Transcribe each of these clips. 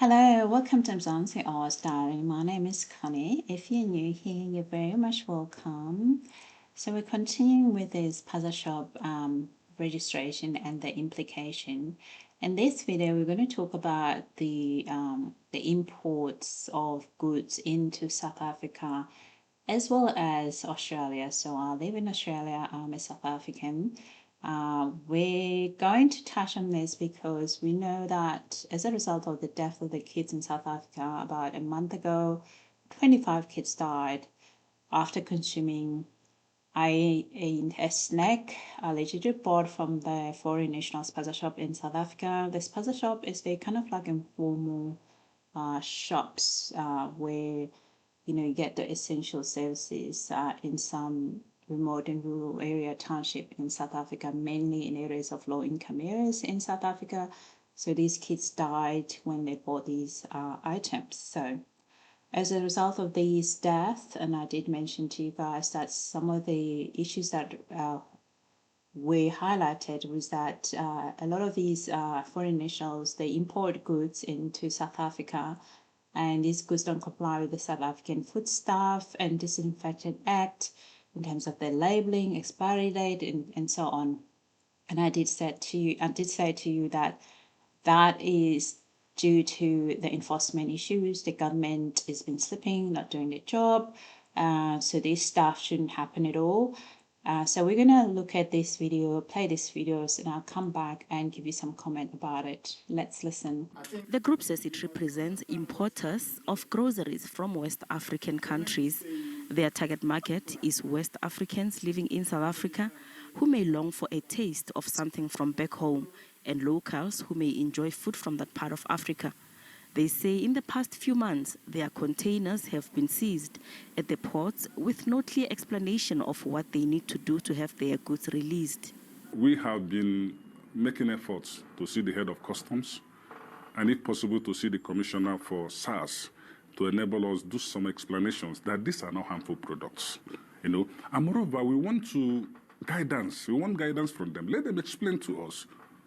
Hello, welcome to Mzansi Arts Diary. My name is Connie. If you're new here, you're very much welcome. So we're continuing with this puzzle shop registration and the implication. In this video, we're going to talk about the imports of goods into South Africa as well as Australia. So I live in Australia. I'm a South African. We're going to touch on this because we know that as a result of the death of the kids in South Africa about a month ago, 25 kids died after consuming a snack allegedly bought from the Foreign National Spaza shop in South Africa. The Spaza shop is the kind of like informal shops where you get the essential services in some remote and rural area township in South Africa, mainly in areas of low income areas in South Africa. So these kids died when they bought these items. So as a result of these deaths, and I did mention to you guys that some of the issues that we highlighted was that a lot of these foreign nationals, they import goods into South Africa, and these goods don't comply with the South African Food Staff and Disinfectant Act in terms of their labeling, expiry date, and so on. And I did say to you that that is due to the enforcement issues. The government has been slipping, not doing their job. So this stuff shouldn't happen at all. So we're gonna look at this video, play these videos, and I'll come back and give you some comment about it. Let's listen. The group says it represents importers of groceries from West African countries. Their target market is West Africans living in South Africa who may long for a taste of something from back home, and locals who may enjoy food from that part of Africa. They say in the past few months, their containers have been seized at the ports with no clear explanation of what they need to do to have their goods released. We have been making efforts to see the head of customs and, if possible, to see the commissioner for SARS to enable us do some explanations that these are not harmful products. And moreover, we want guidance from them. Let them explain to us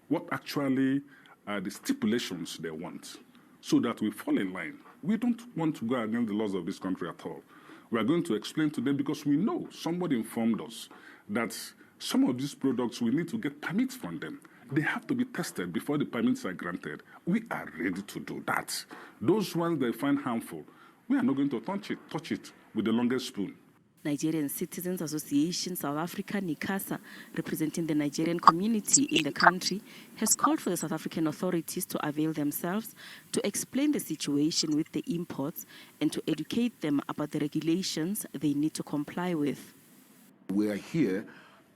what actually are the stipulations they want, so that we fall in line. We don't want to go against the laws of this country at all. We are going to explain to them because we know somebody informed us that some of these products we need to get permits from them. They have to be tested before the permits are granted. We are ready to do that. Those ones they find harmful, we are not going to touch it with the longest spoon. Nigerian Citizens Association South Africa, NICASA, representing the Nigerian community in the country, has called for the South African authorities to avail themselves to explain the situation with the imports and to educate them about the regulations they need to comply with. We are here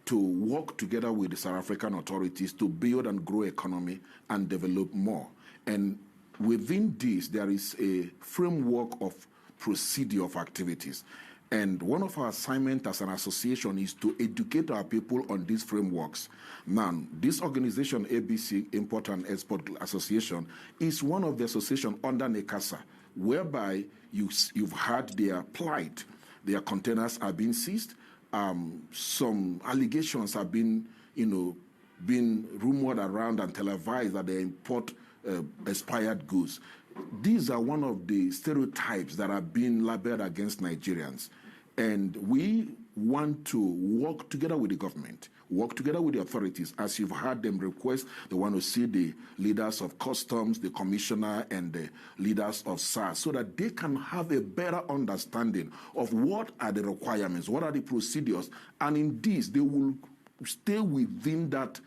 to work together with the South African authorities to build and grow economy and develop more. And within this, there is a framework of procedure of activities. And one of our assignments as an association is to educate our people on these frameworks. Now, this organization, ABC, Import and Export Association, is one of the associations under NICASA, whereby you've heard their plight. Their containers are being seized. Some allegations have been rumored around and televised that they import expired goods. These are one of the stereotypes that are being labeled against Nigerians. And we want to work together with the government, work together with the authorities. As you've heard them request, they want to see the leaders of customs, the commissioner, and the leaders of SARS, so that they can have a better understanding of what are the requirements, what are the procedures, and in this, they will stay within that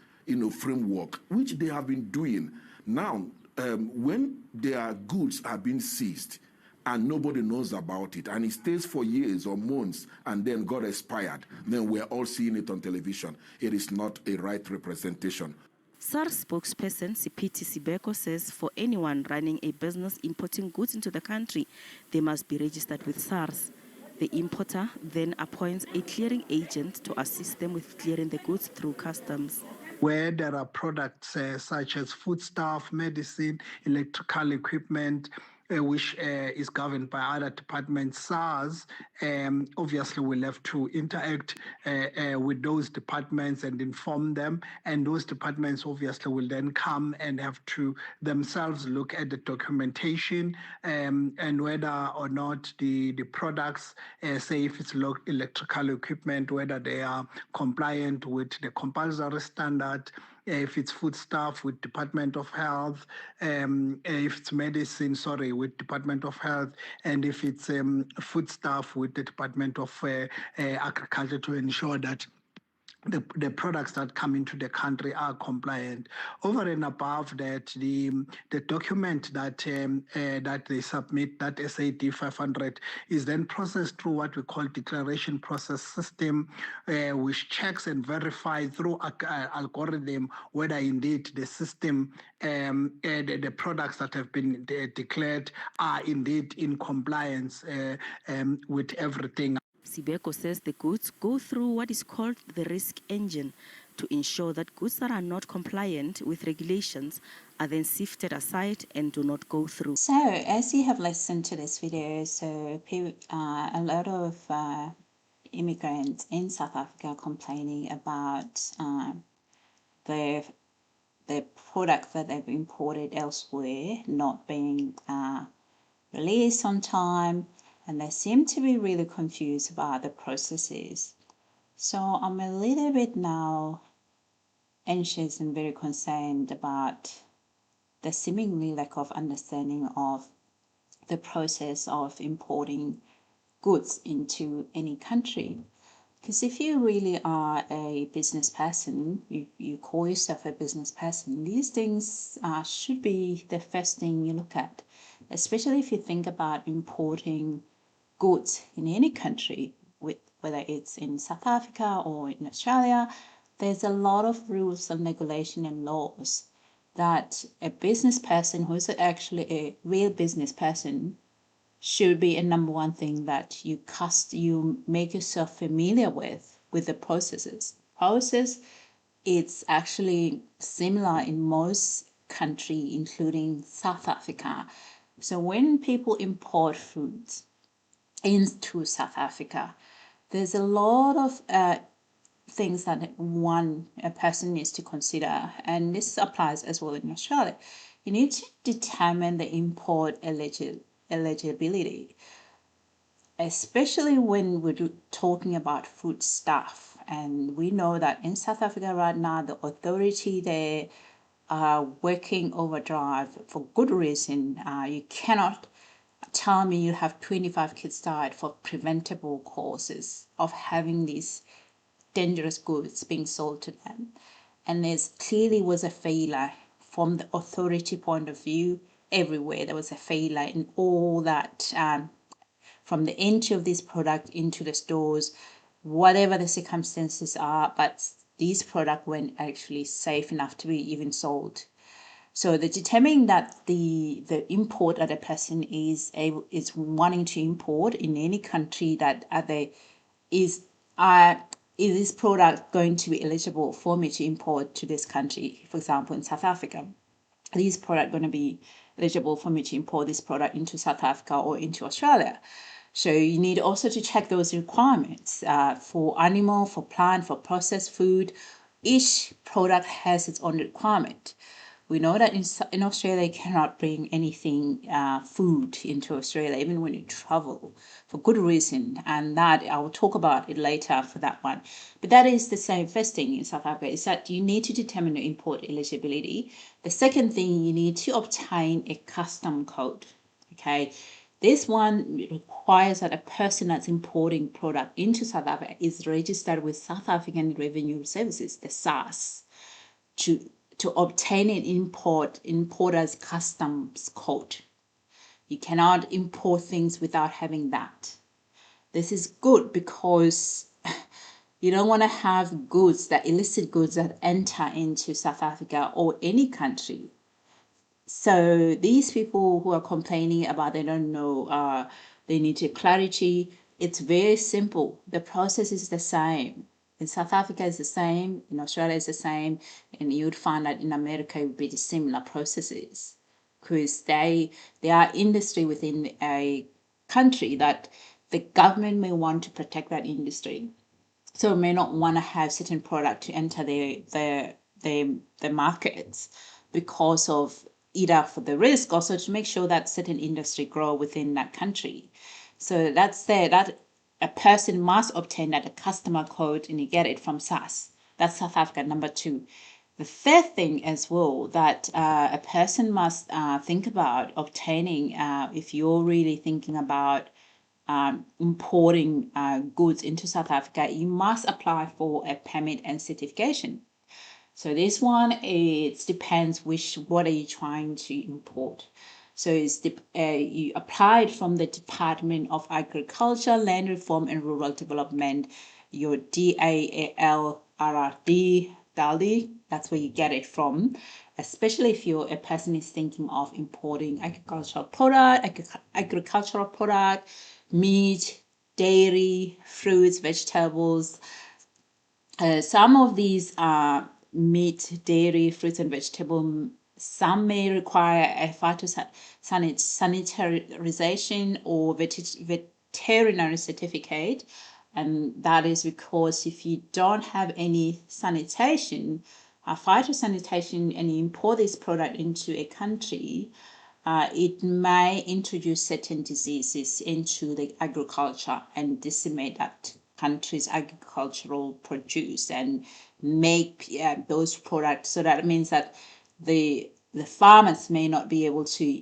framework, which they have been doing. Now, when their goods are being seized, and nobody knows about it, and it stays for years or months, and then got expired, then we're all seeing it on television. It is not a right representation. SARS spokesperson Sipiti Sibeko says for anyone running a business importing goods into the country, they must be registered with SARS. The importer then appoints a clearing agent to assist them with clearing the goods through customs. Where there are products such as foodstuff, medicine, electrical equipment, which is governed by other departments. SARS obviously will have to interact with those departments and inform them, and those departments obviously will then come and have to themselves look at the documentation and whether or not the products, say if it's electrical equipment, whether they are compliant with the compulsory standard, if it's foodstuff with Department of Health, if it's medicine, with Department of Health, and if it's foodstuff with the Department of Agriculture, to ensure that the products that come into the country are compliant. Over and above that, the document that that they submit, that SAD 500, is then processed through what we call declaration process system, which checks and verifies through algorithm whether indeed the system, the products that have been declared are indeed in compliance with everything. Sibeko says the goods go through what is called the risk engine to ensure that goods that are not compliant with regulations are then sifted aside and do not go through. So, as you have listened to this video, so a lot of immigrants in South Africa are complaining about the product that they've imported elsewhere not being released on time, and they seem to be really confused about the processes. So I'm a little bit now anxious and very concerned about the seemingly lack of understanding of the process of importing goods into any country. Because if you really are a business person, you call yourself a business person, these things should be the first thing you look at, especially if you think about importing goods in any country, whether it's in South Africa or in Australia. There's a lot of rules and regulation and laws that a business person who's actually a real business person should be a number one thing that you make yourself familiar with the processes. It's actually similar in most countries, including South Africa. So when people import foods into South Africa, there's a lot of things that a person needs to consider, and this applies as well in Australia. You need to determine the import eligibility, especially when we're talking about food stuff. And we know that in South Africa right now, the authority there are working overdrive for good reason. You cannot tell me you have 25 kids died for preventable causes of having these dangerous goods being sold to them. And there clearly was a failure from the authority point of view everywhere. There was a failure in all that, from the entry of this product into the stores, whatever the circumstances are, but these products weren't actually safe enough to be even sold. So the determining that the import that a person is wanting to import in any country, that is this product going to be eligible for me to import to this country? For example, in South Africa, is this product going to be eligible for me to import this product into South Africa or into Australia? So you need also to check those requirements for animal, for plant, for processed food. Each product has its own requirement. We know that in Australia, you cannot bring anything, food into Australia, even when you travel, for good reason. And that I will talk about it later for that one. But that is the same first thing in South Africa, is that you need to determine your import eligibility. The second thing, you need to obtain a custom code. Okay. This one requires that a person that's importing product into South Africa is registered with South African Revenue Services, the SARS, to obtain an importer's customs code. You cannot import things without having that. This is good because you don't want to have illicit goods that enter into South Africa or any country. So these people who are complaining about they don't know, they need clarity. It's very simple. The process is the same. In South Africa it's the same, in Australia it's the same, and you'd find that in America it would be the similar processes. because they are industry within a country that the government may want to protect that industry, so may not want to have certain product to enter the markets because of either for the risk, also to make sure that certain industry grow within that country. So that's there, that a person must obtain that a customer code, and you get it from SARS. That's South Africa, number 2. The third thing as well that a person must think about obtaining, if you're really thinking about importing goods into South Africa, you must apply for a permit and certification. So this one, it depends what are you trying to import. So it's you applied from the Department of Agriculture, Land Reform and Rural Development, your DALRRD, that's where you get it from. Especially if you're a person is thinking of importing agricultural product, meat, dairy, fruits, vegetables. Some of these are meat, dairy, fruits, and vegetables. Some may require a phytosanitarization or veterinary certificate, and that is because if you don't have any sanitation, phytosanitation, and you import this product into a country, it may introduce certain diseases into the agriculture and decimate that country's agricultural produce and make those products. So that means that the farmers may not be able to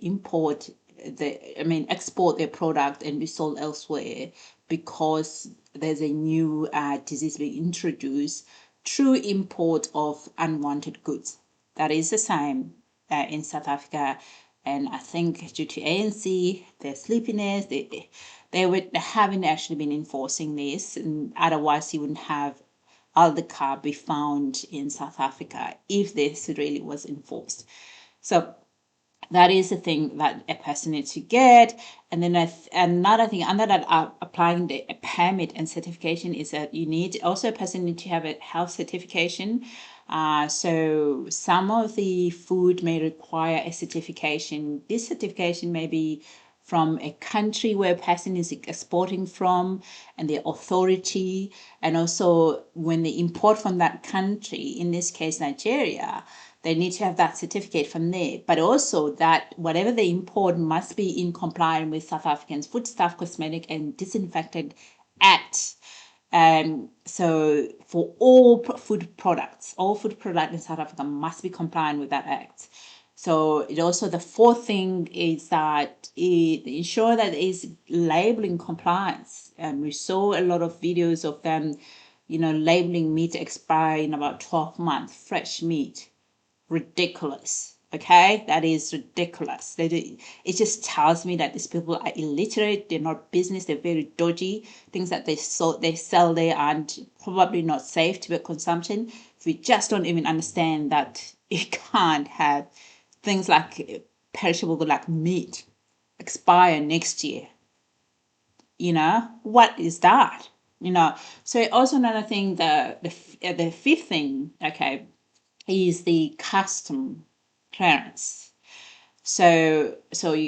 export their product and be sold elsewhere because there's a new disease being introduced through import of unwanted goods. That is the same in South Africa. And I think due to ANC, their sleepiness, they haven't actually been enforcing this. And otherwise, you wouldn't have aldicar be found in South Africa if this really was enforced. So that is the thing that a person needs to get. And then another thing under that applying the permit and certification is that a person needs to have a health certification. So some of the food may require a certification. This certification may be from a country where a person is exporting from and the authority, and also when they import from that country, in this case Nigeria, they need to have that certificate from there. But also that whatever they import must be in compliance with South Africa's Foodstuff, Cosmetic and Disinfectant Act. So for all food products in South Africa must be compliant with that act. So it also, the fourth thing is that it ensure that there is labeling compliance. And we saw a lot of videos of them, labeling meat expire in about 12 months, fresh meat. Ridiculous. Okay, that is ridiculous. It just tells me that these people are illiterate. They're not business. They're very dodgy. Things that they sell there aren't probably not safe to consumption. If we just don't even understand that you can't have things like perishable good like meat expire next year. What is that? So also another thing, the fifth thing, okay, is the custom clearance. So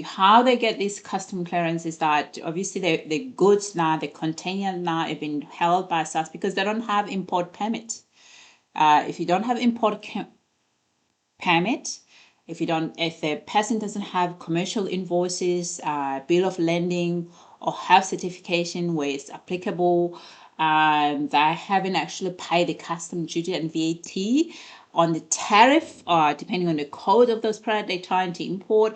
how they get this custom clearance is that obviously the goods now, the container now have been held by SARS because they don't have import permit. If you don't have import permit, if the person doesn't have commercial invoices, bill of lading, or health certification where it's applicable, they haven't actually paid the custom duty and VAT on the tariff, depending on the code of those products they're trying to import,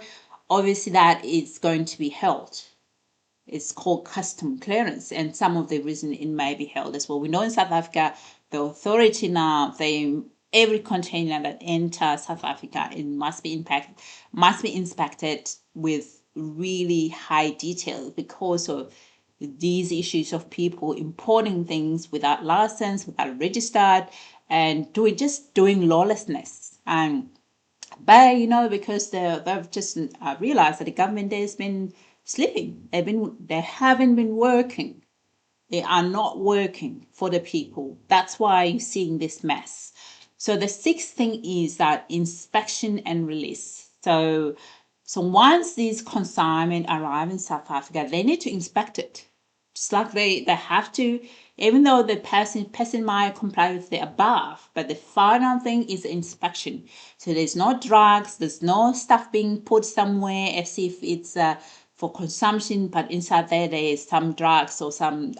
obviously that is going to be held. It's called custom clearance, and some of the reason it may be held as well. We know in South Africa, the authority now, every container that enters South Africa, it must be inspected with really high detail because of these issues of people importing things without license, without registered, and doing lawlessness. But because they've just realized that the government has been sleeping. They haven't been working. They are not working for the people. That's why you're seeing this mess. So the sixth thing is that inspection and release. So So once these consignment arrive in South Africa, they need to inspect it. Just like they have to, even though the person might comply with the above, but the final thing is inspection. So there's no drugs, there's no stuff being put somewhere as if it's for consumption, but inside there is some drugs or some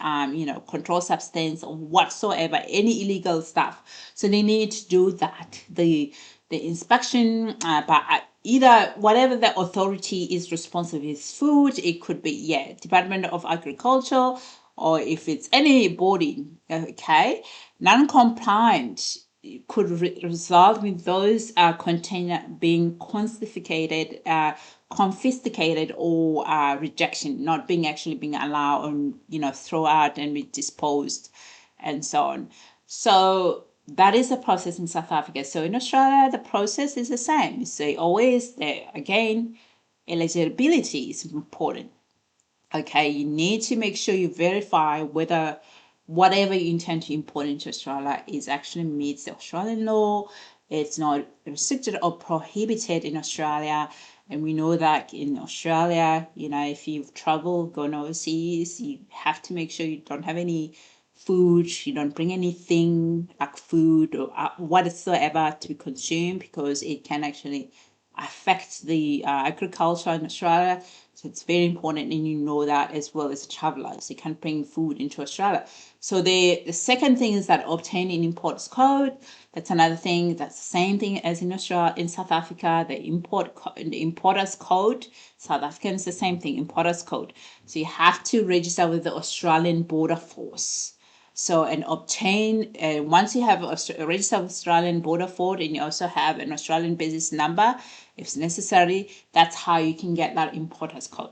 controlled substance or whatsoever, any illegal stuff. So they need to do that. The inspection by either whatever the authority is responsible is food. It could be Department of Agriculture, or if it's any body, okay, non-compliant could result with those container being confiscated, or rejection, not being allowed, and throw out and be disposed, and so on. So that is the process in South Africa. So in Australia, the process is the same. So always there again, eligibility is important. Okay, you need to make sure you verify whether whatever you intend to import into Australia is actually meets the Australian law. It's not restricted or prohibited in Australia. And we know that in Australia, if you've traveled, gone overseas, you have to make sure you don't have any food, you don't bring anything like food or whatsoever to be consumed, because it can actually affect the agriculture in Australia. So it's very important, and you know that as well as a traveler. So you can't bring food into Australia. So the second thing is that obtain an importer's code. That's another thing. That's the same thing as in Australia, in South Africa. The importer's code. South African is the same thing. Importer's code. So you have to register with the Australian Border Force. So and obtain once you have a registered Australian Border Force, and you also have an Australian business number, if necessary, that's how you can get that importer's code.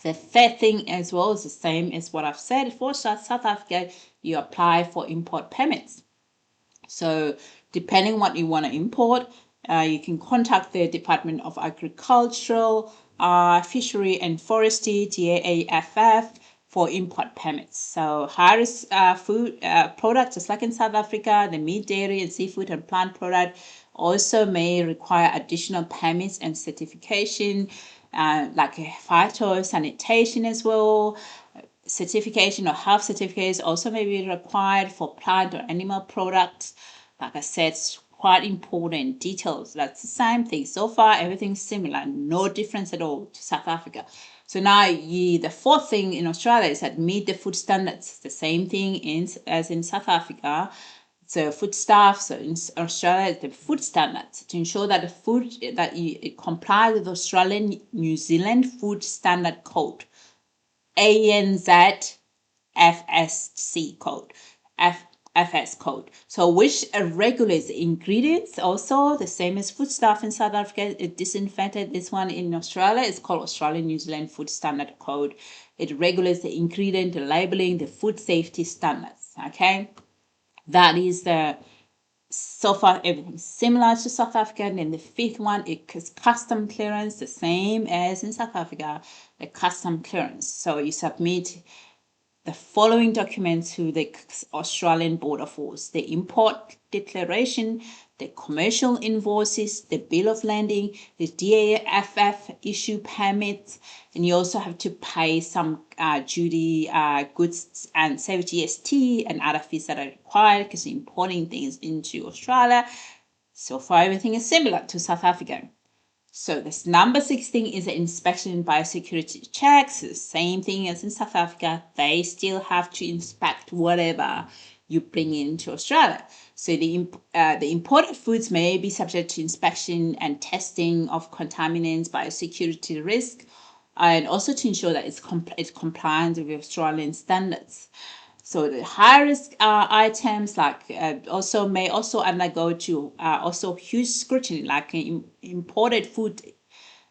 The third thing as well is the same as what I've said. For South Africa, you apply for import permits. So depending what you want to import, you can contact the Department of Agricultural, Fishery and Forestry, DAAFF, for import permits. So high-risk food products, just like in South Africa, the meat, dairy, and seafood and plant product also may require additional permits and certification, like phytosanitation as well. Certification or health certificates also may be required for plant or animal products. Like I said, it's quite important. Details, that's the same thing. So far, everything's similar, no difference at all to South Africa. So now the fourth thing in Australia is that meet the food standards. The same thing as in South Africa. So food staff, so in Australia, the food standards to ensure that the food that it complies with Australian New Zealand Food Standard Code, ANZ FSC code, FS code. So which regulates ingredients, also the same as food stuff in South Africa. It disinfected. This one in Australia is called Australian New Zealand Food Standard Code. It regulates the ingredient, the labeling, the food safety standards. Okay, that is so far everything's similar to South Africa. And then the fifth one is custom clearance, the same as in South Africa, the custom clearance. So you submit the following documents to the Australian Border Force: the import declaration, the commercial invoices, the bill of landing, the DAFF issue permits, and you also have to pay some duty, goods and save GST and other fees that are required because you're importing things into Australia. So far, everything is similar to South Africa. So this number 16 is the inspection and biosecurity checks. The same thing as in South Africa. They still have to inspect whatever you bring into Australia. So the imported foods may be subject to inspection and testing of contaminants, biosecurity risk, and also to ensure that it's compliant with Australian standards. So the high-risk items also may undergo to also huge scrutiny, like imported food.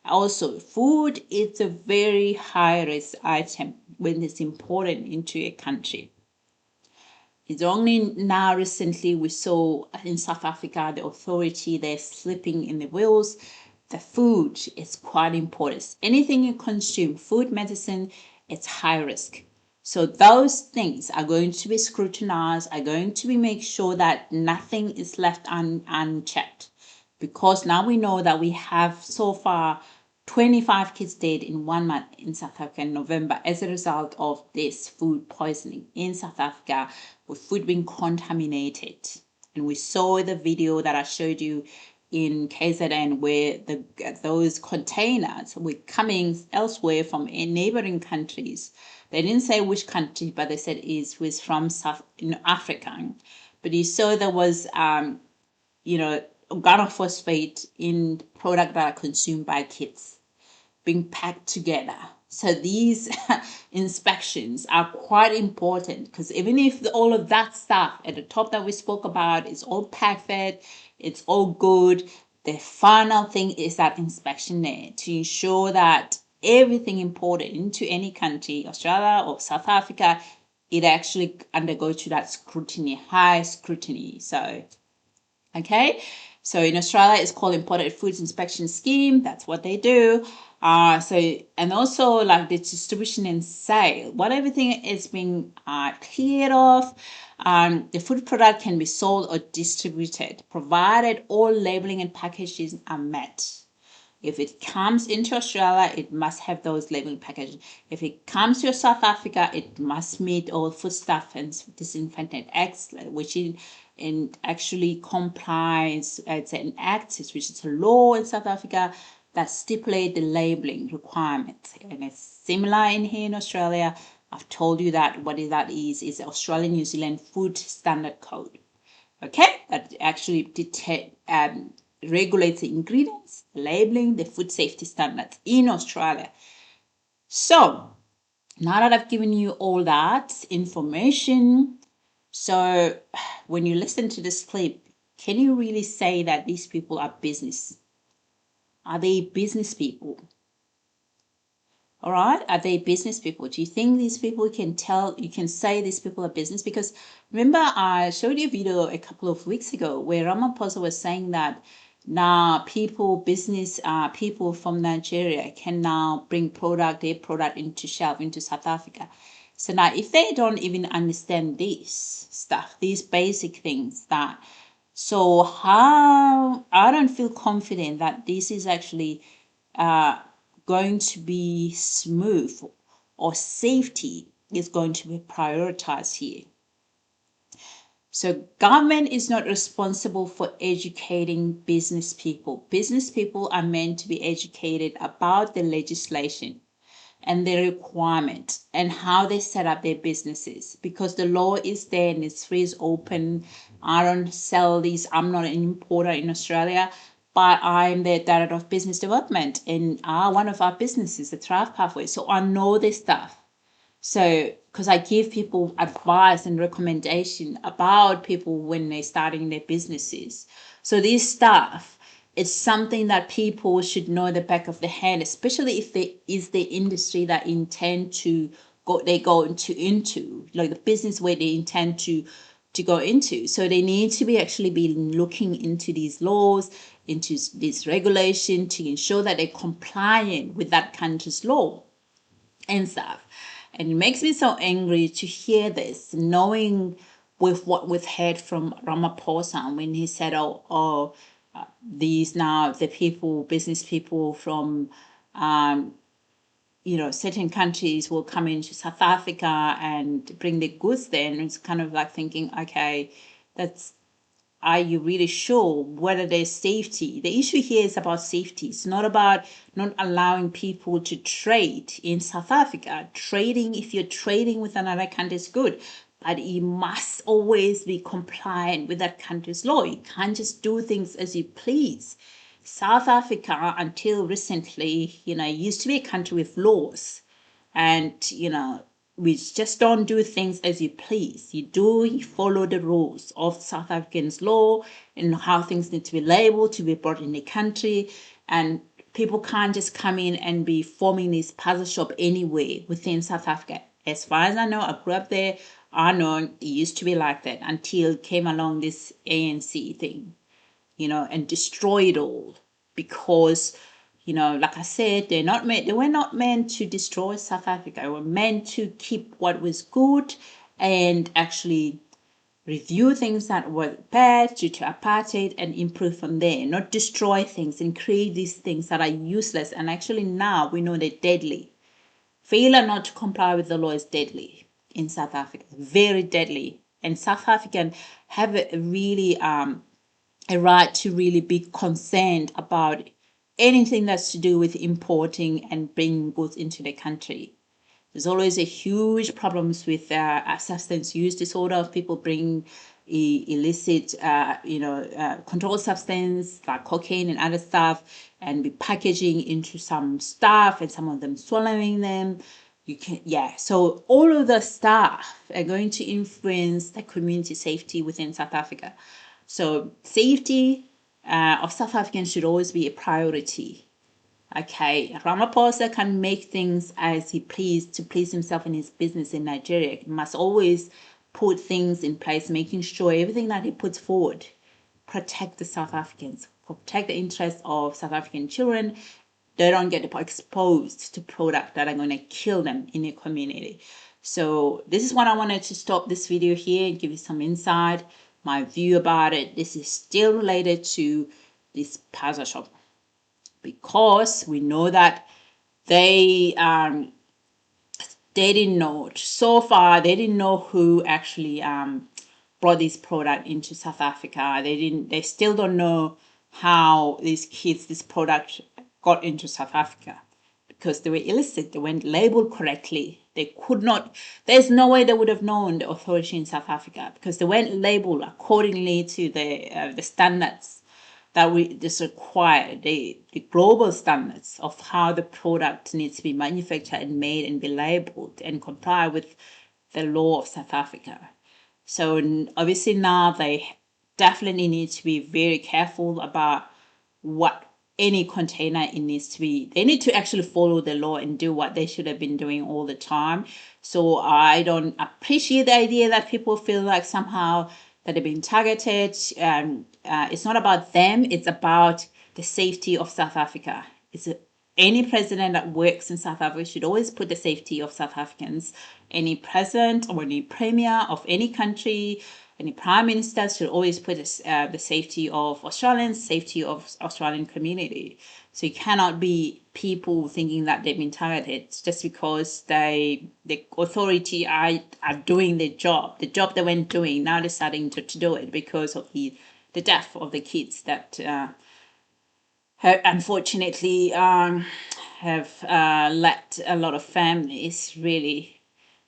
Also, food is a very high-risk item when it's imported into a country. It's only now recently we saw in South Africa the authority, they're slipping in the wheels. The food is quite important. Anything you consume, food, medicine, it's high risk. So those things are going to be scrutinized, are going to be make sure that nothing is left unchecked. Because now we know that we have so far 25 kids dead in 1 month in South Africa in November as a result of this food poisoning in South Africa, with food being contaminated. And we saw the video that I showed you in KZN where those containers were coming elsewhere from neighboring countries. They didn't say which country, but they said it was from South Africa. But you saw there was organophosphate in products that are consumed by kids being packed together. So these inspections are quite important, because even if all of that stuff at the top that we spoke about is all perfect, it's all good, the final thing is that inspection there to ensure that everything imported into any country, Australia or South Africa, it actually undergoes to that scrutiny, high scrutiny. So, okay. So in Australia, it's called Imported Foods Inspection Scheme. That's what they do. And also like the distribution and sale, what everything is being cleared off. The food product can be sold or distributed, provided all labeling and packaging are met. If it comes into Australia, it must have those labeling packaging. If it comes to South Africa, it must meet all Foodstuff and Disinfectant Acts, which actually complies. It's an act, which is a law in South Africa that stipulate the labeling requirements. And it's similar in here in Australia. I've told you that what that is the Australian New Zealand Food Standard Code. Okay, that actually regulates the ingredients, labeling, the food safety standards in Australia. So now that I've given you all that information, so when you listen to this clip, can you really say that these people are business? Are they business people? All right, are they business people? Do you think these people you can say these people are business? Because remember, I showed you a video a couple of weeks ago where Ramaphosa was saying that now people from Nigeria can now bring their product into South Africa. So now if they don't even understand this stuff, these basic things, so how I don't feel confident that this is actually going to be smooth, or safety is going to be prioritized here. So government is not responsible for educating business people. Business people are meant to be educated about the legislation and the requirement and how they set up their businesses, because the law is there and it's free, it's open. I don't sell these. I'm not an importer in Australia, but I'm the director of business development in one of our businesses, the Thrive Pathway. So I know this stuff. So, because I give people advice and recommendation about people when they're starting their businesses. So this stuff, it's something that people should know at the back of their hand, especially if there is the industry that intend to go into, like the business where they intend to go into. So they need to be looking into these laws, into this regulation, to ensure that they're compliant with that country's law and stuff. And it makes me so angry to hear this, knowing with what we've heard from Ramaphosa when he said, these now the business people from certain countries will come into South Africa and bring the goods there. And it's kind of like thinking, okay, are you really sure whether there's safety? The issue here is about safety. It's not about not allowing people to trade in South Africa. If you're trading with another country is good, but you must always be compliant with that country's law. You can't just do things as you please. South Africa, until recently, used to be a country with laws. And, we just don't do things as you please. You follow the rules of South African's law and how things need to be labeled to be brought in the country. And people can't just come in and be forming this puzzle shop anywhere within South Africa. As far as I know, I grew up there. I know it used to be like that until came along this ANC thing, and destroyed all, because like I said, they were not meant to destroy South Africa. They were meant to keep what was good and actually review things that were bad due to apartheid and improve from there, not destroy things and create these things that are useless. And actually now we know they're deadly. Failure not to comply with the law is deadly in South Africa, very deadly. And South Africans have a really a right to really be concerned about anything that's to do with importing and bringing goods into the country. There's always a huge problems with substance use disorder of people bringing illicit, controlled substance like cocaine and other stuff, and be packaging into some stuff, and some of them swallowing them. So all of the stuff are going to influence the community safety within South Africa. So safety of South Africans should always be a priority. Okay, Ramaphosa can make things as he pleased to please himself and his business in Nigeria. He must always put things in place, making sure everything that he puts forward protect the South Africans, protect the interests of South African children. They don't get exposed to products that are going to kill them in the community. So this is what I wanted to stop this video here and give you some insight, my view about it. This is still related to this Paza shop, because we know that they didn't know so far. They didn't know who actually brought this product into South Africa. They still don't know how this product got into South Africa, because they were illicit. They weren't labeled correctly. They could not. There's no way they would have known, the authority in South Africa, because they weren't labeled accordingly to the standards that is required, the global standards of how the product needs to be manufactured and made and be labeled and comply with the law of South Africa. So obviously now they definitely need to be very careful about what any container it needs to be. They need to actually follow the law and do what they should have been doing all the time. So I don't appreciate the idea that people feel like somehow that they've been targeted. It's not about them. It's about the safety of South Africa. Any president that works in South Africa should always put the safety of South Africans. Any president or any premier of any country, any prime minister should always put the safety of Australians, safety of Australian community. So you cannot be people thinking that they've been targeted just because the authority are doing their job. The job they weren't doing, now they're starting to do it because of the death of the kids that unfortunately have left a lot of families really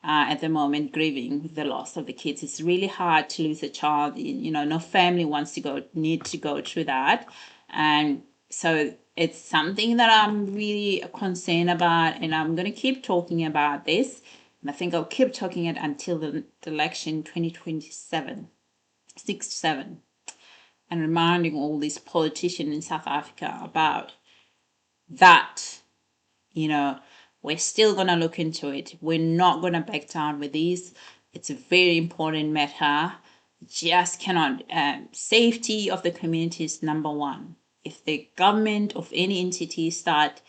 at the moment grieving the loss of the kids. It's really hard to lose a child. No family wants to need to go through that. And so it's something that I'm really concerned about, and I'm going to keep talking about this. And I think I'll keep talking it until the election 2027, 6-7, and reminding all these politicians in South Africa about that. We're still going to look into it. We're not going to back down with these. It's a very important matter. Just cannot. Safety of the community is number one. If the government of any entity start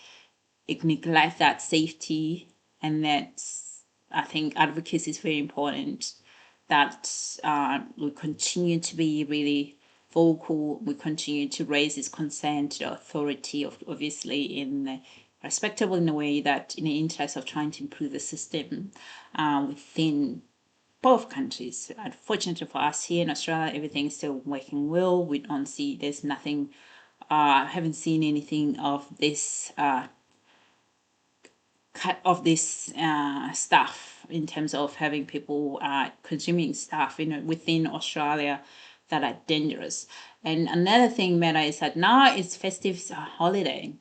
neglect that safety, and I think advocacy is very important, that we continue to be really vocal. We continue to raise this concern to the authority, obviously respectable in a way that in the interest of trying to improve the system within both countries. Unfortunately for us here in Australia, everything's still working well. We don't see, there's nothing, haven't seen anything of this stuff in terms of having people consuming stuff within Australia that are dangerous. And another thing, Meta, is that now it's festive holiday.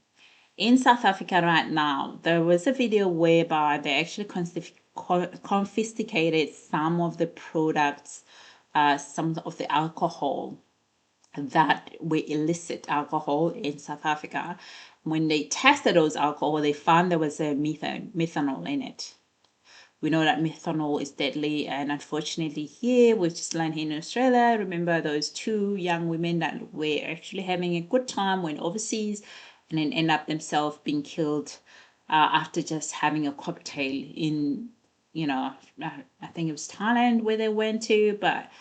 In South Africa right now, there was a video whereby they actually confiscated some of the products, some of the alcohol that were illicit alcohol in South Africa. When they tested those alcohol, they found there was a methanol in it. We know that methanol is deadly, and unfortunately here, we've just learned here in Australia, remember those two young women that were actually having a good time, went overseas, and then end up themselves being killed after just having a cocktail in, I think it was Thailand where they went to, but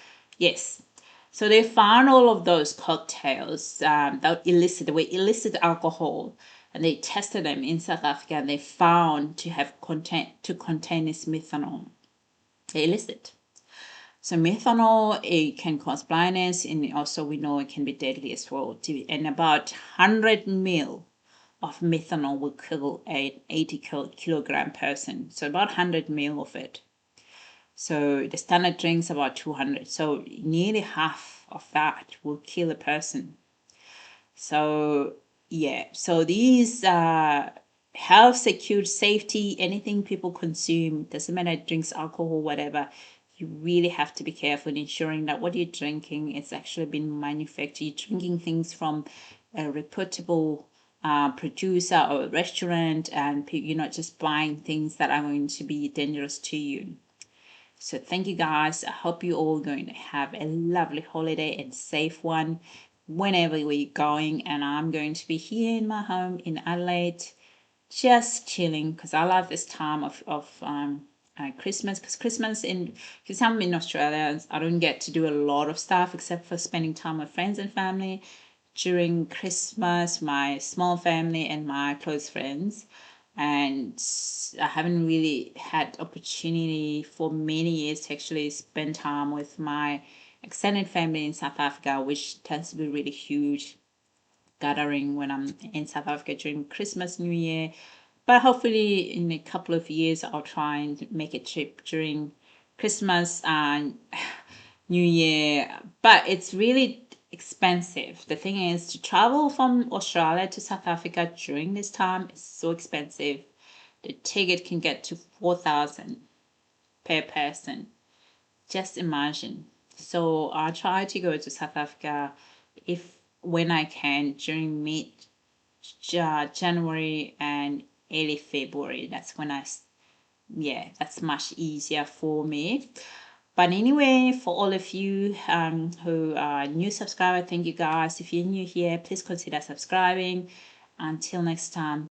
Yes. So they found all of those cocktails that were illicit alcohol, and they tested them in South Africa, and they found to contain this methanol. They're illicit. So methanol, it can cause blindness, and also we know it can be deadly as well. And about 100 mil of methanol will kill an 80 kilogram person. So about 100 mil of it. So the standard drink's about 200. So nearly half of that will kill a person. So yeah, so these health, security, safety, anything people consume, doesn't matter, drinks, alcohol, whatever, you really have to be careful in ensuring that what you're drinking is actually been manufactured. You're drinking things from a reputable producer or a restaurant, and you're not just buying things that are going to be dangerous to you. So thank you guys. I hope you're all going to have a lovely holiday and safe one whenever we're going. And I'm going to be here in my home in Adelaide, just chilling, because I love this time of Christmas. Because I'm in Australia, I don't get to do a lot of stuff except for spending time with friends and family during Christmas, my small family and my close friends. And I haven't really had opportunity for many years to actually spend time with my extended family in South Africa, which tends to be really huge gathering when I'm in South Africa during Christmas, New Year. But hopefully in a couple of years I'll try and make a trip during Christmas and New Year. But it's really expensive. The thing is, to travel from Australia to South Africa during this time is so expensive. The ticket can get to 4,000 per person. Just imagine. So I try to go to South Africa when I can during mid January and early February. That's when that's much easier for me. But anyway, for all of you who are new subscriber, thank you guys. If you're new here, please consider subscribing. Until next time,